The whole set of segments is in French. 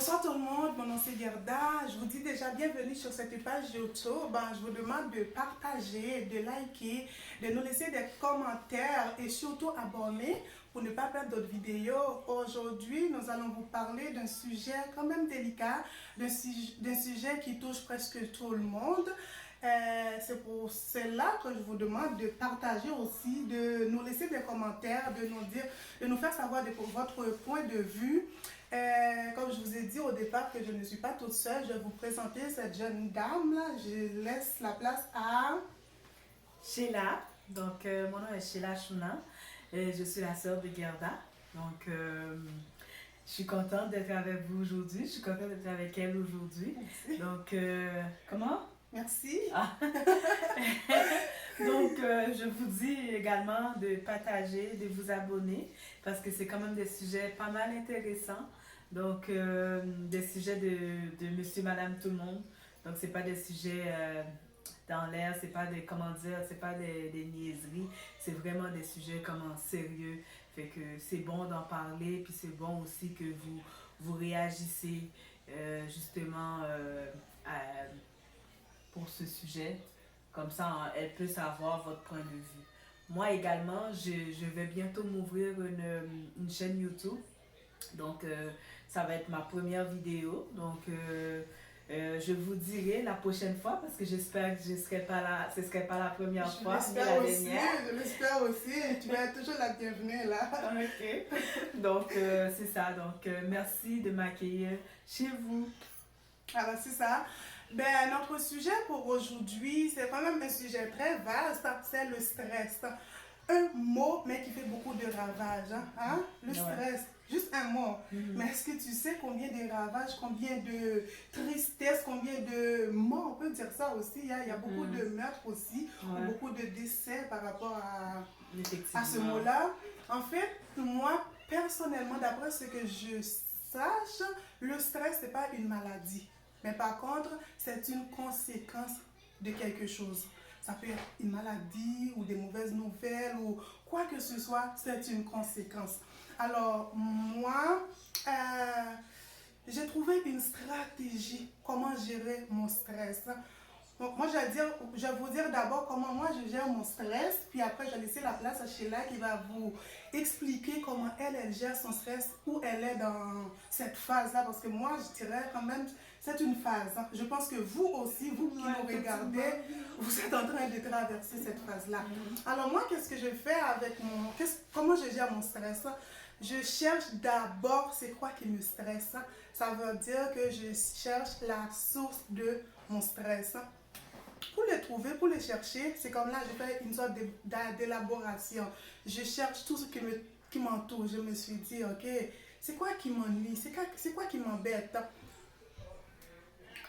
Bonsoir tout le monde, mon nom c'est Gerda. Je vous dis déjà bienvenue sur cette page YouTube. Je vous demande de partager, de liker, de nous laisser des commentaires et surtout abonner pour ne pas perdre d'autres vidéos. Aujourd'hui, nous allons vous parler d'un sujet quand même délicat, d'un sujet qui touche presque tout le monde. C'est pour cela que je vous demande de partager aussi, de nous laisser des commentaires, de nous dire, de nous faire savoir votre point de vue. Comme je vous ai dit au départ que je ne suis pas toute seule, je vais vous présenter cette jeune dame là. Je laisse la place à Sheila. Donc, mon nom est Sheila Chouna et je suis la sœur de Gerda. Donc, je suis contente d'être avec vous aujourd'hui. Je suis contente d'être avec elle aujourd'hui. Donc, comment? Merci. Donc, je vous dis également de partager, de vous abonner parce que c'est quand même des sujets pas mal intéressants. Donc, des sujets de monsieur, madame, tout le monde. Donc, c'est pas des sujets dans l'air, c'est pas des, comment dire, c'est pas des niaiseries. C'est vraiment des sujets comment sérieux. Fait que c'est bon d'en parler, puis c'est bon aussi que vous réagissez justement pour ce sujet. Comme ça, elle peut savoir votre point de vue. Moi également, je vais bientôt m'ouvrir une chaîne YouTube. Donc, ça va être ma première vidéo. Donc, je vous dirai la prochaine fois parce que j'espère que ce ne serait pas la première fois. Je l'espère aussi. Tu vas être toujours la bienvenue là. Ok. Donc, c'est ça. Donc, merci de m'accueillir chez vous. Alors, c'est ça. Ben, notre sujet pour aujourd'hui, c'est quand même un sujet très vaste, c'est le stress. Un mot, mais qui fait beaucoup de ravages. Hein? Le stress, juste un mot. Mais est-ce que tu sais combien de ravages, combien de tristesse, combien de morts, on peut dire ça aussi. Il y a beaucoup de meurtres aussi, beaucoup de décès par rapport à ce mot-là. En fait, moi, personnellement, d'après ce que je sache, le stress, ce n'est pas une maladie. Mais par contre, c'est une conséquence de quelque chose. Ça peut être une maladie ou des mauvaises nouvelles ou quoi que ce soit, c'est une conséquence. Alors, moi, j'ai trouvé une stratégie comment gérer mon stress. Donc, moi, je vais vous dire d'abord comment moi je gère mon stress, puis après, je vais laisser la place à Sheila qui va vous expliquer comment elle gère son stress, où elle est dans cette phase-là, parce que moi, je dirais quand même, c'est une phase. Hein. Je pense que vous aussi, vous qui nous regardez, vous êtes en train de traverser cette phase-là. Alors moi, qu'est-ce que je fais avec comment je gère mon stress? Je cherche d'abord c'est quoi qui me stresse. Ça veut dire que je cherche la source de mon stress. Pour les trouver, pour les chercher, c'est comme là, je fais une sorte d'élaboration. Je cherche tout ce qui m'entoure. Je me suis dit, ok, c'est quoi qui m'ennuie? C'est quoi qui m'embête?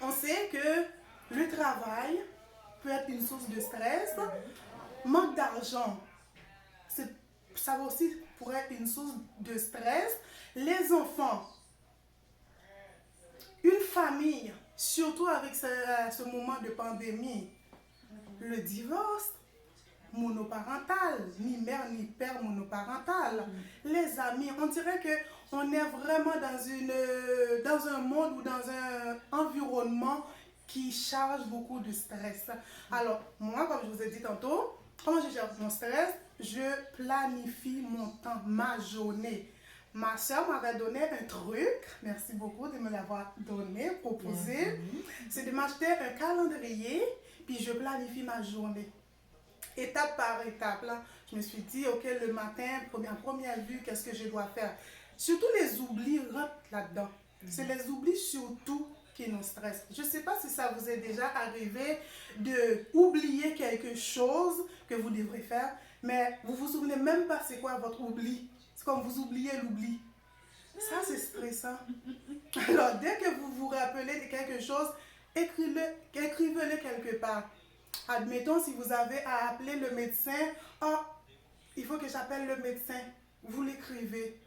On sait que le travail peut être une source de stress. Manque d'argent, ça aussi pourrait être une source de stress. Les enfants, une famille, surtout avec ce moment de pandémie, le divorce monoparental, ni mère ni père monoparental, les amis, on dirait qu'on est vraiment dans un monde ou dans un environnement qui charge beaucoup de stress. Alors, moi, comme je vous ai dit tantôt, comment je gère mon stress? Je planifie mon temps, ma journée. Ma soeur m'avait donné un truc, merci beaucoup de me l'avoir donné, proposé. C'est de m'acheter un calendrier, puis je planifie ma journée. Étape par étape, là, je me suis dit, ok, le matin, première vue, qu'est-ce que je dois faire? Surtout les oublis rentrent là-dedans. C'est les oublis surtout qui nous stressent. Je ne sais pas si ça vous est déjà arrivé d'oublier quelque chose que vous devrez faire, mais vous ne vous souvenez même pas c'est quoi votre oubli. C'est comme vous oubliez l'oubli. Ça, c'est stressant. Alors, dès que vous vous rappelez de quelque chose, écrivez-le quelque part. Admettons, si vous avez à appeler le médecin, il faut que j'appelle le médecin. Vous l'écrivez.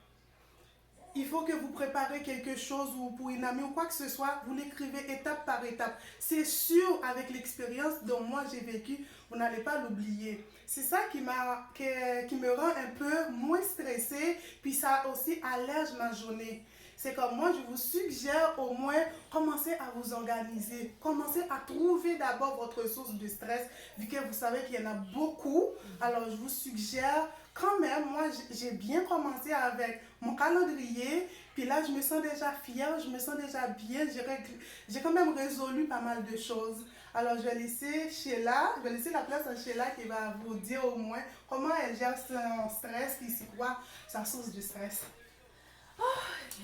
Il faut que vous préparez quelque chose ou pour une amie ou quoi que ce soit, vous l'écrivez étape par étape. C'est sûr, avec l'expérience dont moi j'ai vécu, vous n'allez pas l'oublier. C'est ça qui me rend un peu moins stressée, puis ça aussi allège ma journée. C'est comme moi, je vous suggère au moins, commencez à vous organiser. Commencez à trouver d'abord votre source de stress, vu que vous savez qu'il y en a beaucoup. Alors, je vous suggère quand même, moi, j'ai bien commencé avec mon calendrier. Puis là, je me sens déjà fière, je me sens déjà bien. J'ai quand même résolu pas mal de choses. Alors, je vais laisser Sheila, je vais laisser la place à Sheila qui va vous dire au moins comment elle gère son stress et c'est quoi sa source de stress.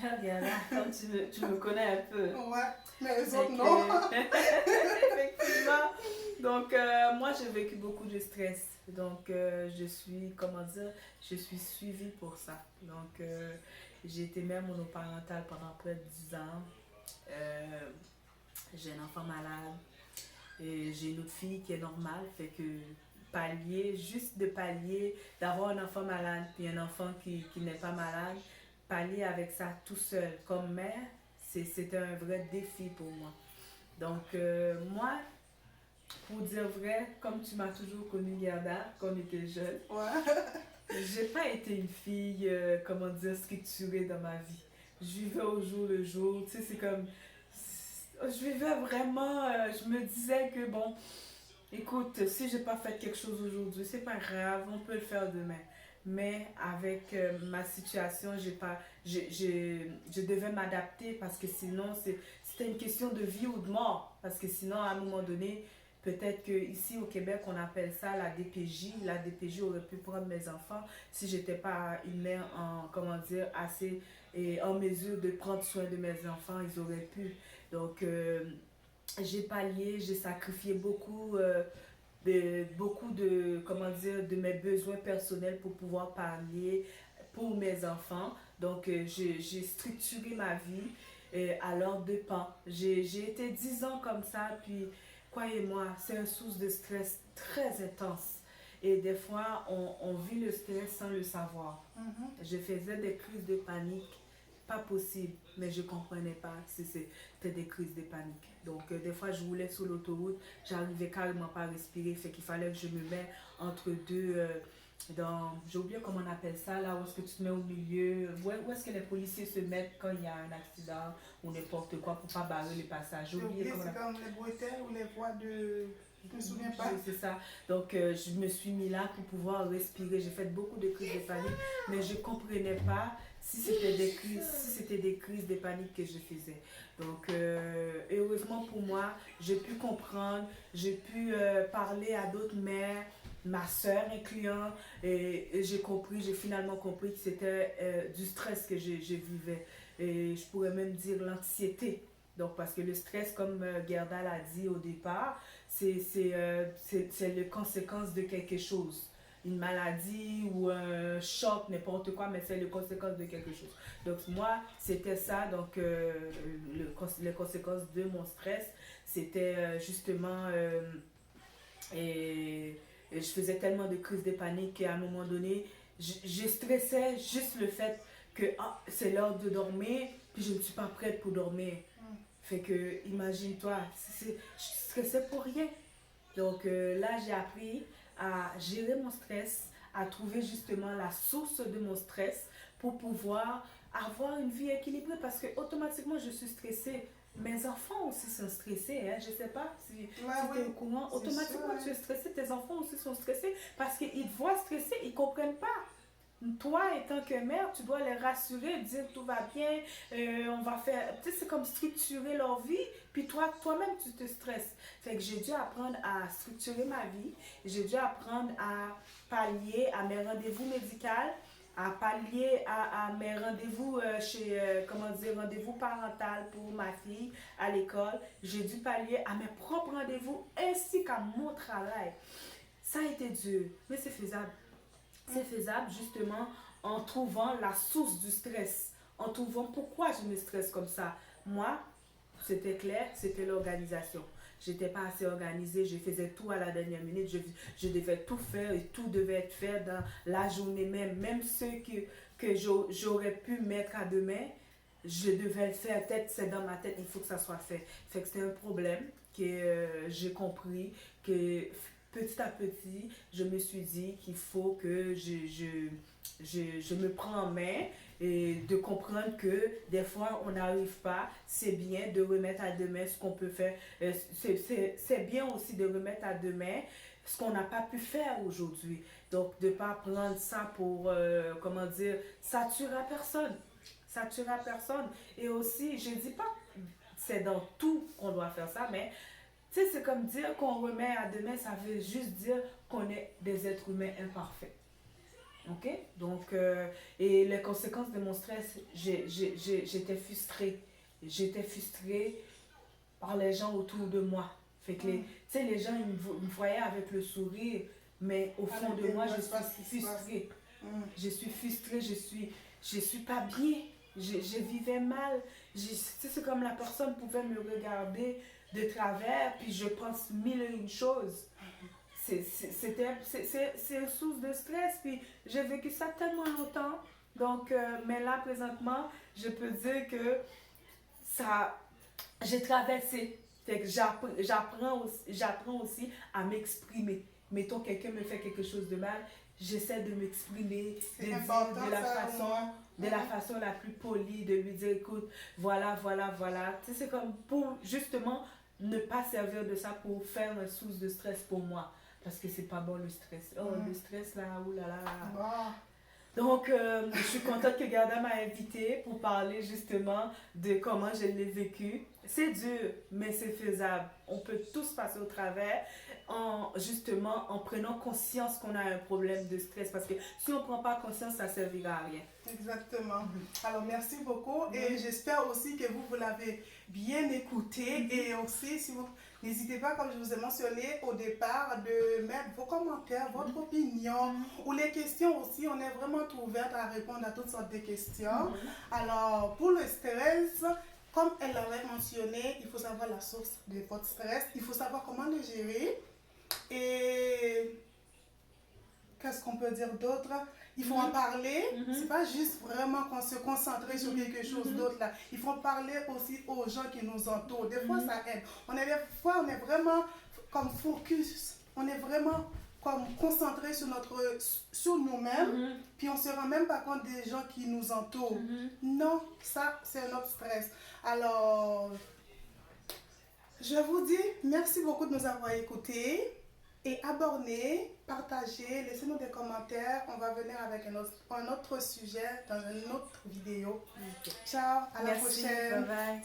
Regarde, là, comme tu me connais un peu. Ouais, mais les Fait autres, non. Effectivement. Donc, moi, j'ai vécu beaucoup de stress. Donc, je suis, comment dire, je suis suivie pour ça. Donc, j'ai été mère monoparentale pendant près de 10 ans. Euh, j'ai un enfant malade. Et j'ai une autre fille qui est normale. Fait que pallier, juste de pallier, d'avoir un enfant malade puis un enfant qui n'est pas malade, pallier avec ça tout seul comme mère, c'était un vrai défi pour moi. Donc, moi, pour dire vrai, comme tu m'as toujours connue, Gerda, quand on était jeunes, j'ai pas été une fille, comment dire, structurée dans ma vie. Je vivais au jour le jour, tu sais, c'est comme. Je vivais vraiment, je me disais que bon, écoute, si j'ai pas fait quelque chose aujourd'hui, c'est pas grave, on peut le faire demain. Mais avec ma situation, je devais m'adapter parce que sinon, c'était une question de vie ou de mort. Parce que sinon, à un moment donné, peut-être qu'ici au Québec, on appelle ça la DPJ. La DPJ aurait pu prendre mes enfants si j'étais pas une mère en, comment dire, assez et en mesure de prendre soin de mes enfants, ils auraient pu. Donc, j'ai pallié, j'ai sacrifié beaucoup de, comment dire, de mes besoins personnels pour pouvoir pallier pour mes enfants. Donc, j'ai structuré ma vie à l'heure de pas. J'ai été 10 ans comme ça, puis croyez-moi, c'est une source de stress très intense. Et des fois, on vit le stress sans le savoir. Je faisais des crises de panique, pas possible, mais je ne comprenais pas si c'était des crises de panique. Donc, des fois, je roulais sur l'autoroute, j'arrivais carrément pas à respirer, fait qu'il fallait que je me mette entre deux, j'ai oublié comment on appelle ça, là où est-ce que tu te mets au milieu, où est-ce que les policiers se mettent quand il y a un accident ou n'importe quoi pour pas barrer les passages. J'ai oublié comment. C'est comme les bretelles ou les voies de. Je me souviens pas. C'est ça. Donc, je me suis mis là pour pouvoir respirer. J'ai fait beaucoup de crises de panique, mais je ne comprenais pas si c'était des crises de panique que je faisais. Donc, heureusement pour moi, j'ai pu comprendre, j'ai pu parler à d'autres mères, ma soeur incluant, et j'ai finalement compris que c'était du stress que je vivais. Et je pourrais même dire l'anxiété. Donc, parce que le stress, comme Gerda l'a dit au départ, c'est les conséquences de quelque chose. Une maladie ou un choc, n'importe quoi, mais c'est les conséquences de quelque chose. Donc moi, c'était ça. Donc les conséquences de mon stress, c'était justement... et je faisais tellement de crises de panique qu'à un moment donné, je stressais juste le fait que c'est l'heure de dormir, puis je ne suis pas prête pour dormir. Fait que, imagine-toi, je stressais pour rien. Donc là, j'ai appris à gérer mon stress, à trouver justement la source de mon stress pour pouvoir avoir une vie équilibrée parce que automatiquement, je suis stressée. Mes enfants aussi sont stressés, hein? Je ne sais pas si tu es au courant. Automatiquement, tu es stressé, tes enfants aussi sont stressés parce qu'ils te voient stressés, ils ne comprennent pas. Toi, étant que mère, tu dois les rassurer, dire tout va bien, on va faire. Tu sais, c'est comme structurer leur vie, puis toi-même, tu te stresses. Fait que j'ai dû apprendre à structurer ma vie, j'ai dû apprendre à pallier à mes rendez-vous médicaux, à pallier à mes rendez-vous rendez-vous parental pour ma fille à l'école. J'ai dû pallier à mes propres rendez-vous ainsi qu'à mon travail. Ça a été dur, mais c'est faisable. C'est faisable justement en trouvant la source du stress, en trouvant pourquoi je me stresse comme ça. Moi, c'était clair, c'était l'organisation. J'étais pas assez organisée, je faisais tout à la dernière minute, je devais tout faire et tout devait être fait dans la journée même. Même ceux que j'aurais pu mettre à demain, je devais le faire, peut-être c'est dans ma tête, il faut que ça soit fait. Fait que c'était un problème que j'ai compris que petit à petit, je me suis dit qu'il faut que je me prends en main et de comprendre que des fois on n'arrive pas, c'est bien de remettre à demain ce qu'on peut faire. C'est bien aussi de remettre à demain ce qu'on n'a pas pu faire aujourd'hui. Donc de ne pas prendre ça pour, comment dire, ça tuera personne. Ça tuera personne. Et aussi, je ne dis pas que c'est dans tout qu'on doit faire ça, mais tu sais, c'est comme dire qu'on remet à demain, ça veut juste dire qu'on est des êtres humains imparfaits. Ok? Donc, et les conséquences de mon stress, j'étais frustrée. J'étais frustrée par les gens autour de moi. Fait que tu sais, les gens, ils me voyaient avec le sourire, mais au fond de moi, je suis frustrée. Je suis frustrée, je suis pas bien. Je vivais mal. C'est comme la personne pouvait me regarder de travers, puis je pense mille et une choses. C'est une source de stress, puis j'ai vécu ça tellement longtemps. Donc, mais là, présentement, je peux dire que ça, j'ai traversé. Fait que j'apprends aussi à m'exprimer. Mettons, quelqu'un me fait quelque chose de mal, j'essaie de m'exprimer, de dire de la façon la plus polie, de lui dire, écoute, voilà. Tu sais, c'est comme pour justement ne pas servir de ça pour faire une source de stress pour moi. Parce que c'est pas bon le stress. Oh, le stress là, oulala. Donc, je suis contente que Garda m'a invitée pour parler justement de comment je l'ai vécu. C'est dur, mais c'est faisable. On peut tous passer au travers justement en prenant conscience qu'on a un problème de stress. Parce que si on ne prend pas conscience, ça ne servira à rien. Exactement. Alors, merci beaucoup. Et j'espère aussi que vous l'avez bien écouté. Et aussi, si vous n'hésitez pas, comme je vous ai mentionné au départ, de mettre vos commentaires, votre opinion ou les questions aussi. On est vraiment ouverte à répondre à toutes sortes de questions. Alors, pour le stress, comme elle l'avait mentionné, il faut savoir la source de votre stress. Il faut savoir comment le gérer. Et qu'est-ce qu'on peut dire d'autre? Il faut en parler. C'est pas juste vraiment qu'on se concentrer sur quelque chose d'autre là. Il faut parler aussi aux gens qui nous entourent. Des fois, ça aide. Des fois, on est vraiment comme focus. On est vraiment comme concentré sur nous-mêmes. Puis on se rend même pas compte des gens qui nous entourent. Non, ça, c'est notre stress. Alors, je vous dis merci beaucoup de nous avoir écoutés. Et abonnez, partagez, laissez-nous des commentaires. On va venir avec un autre sujet dans une autre vidéo. Ciao, à la prochaine. Bye bye.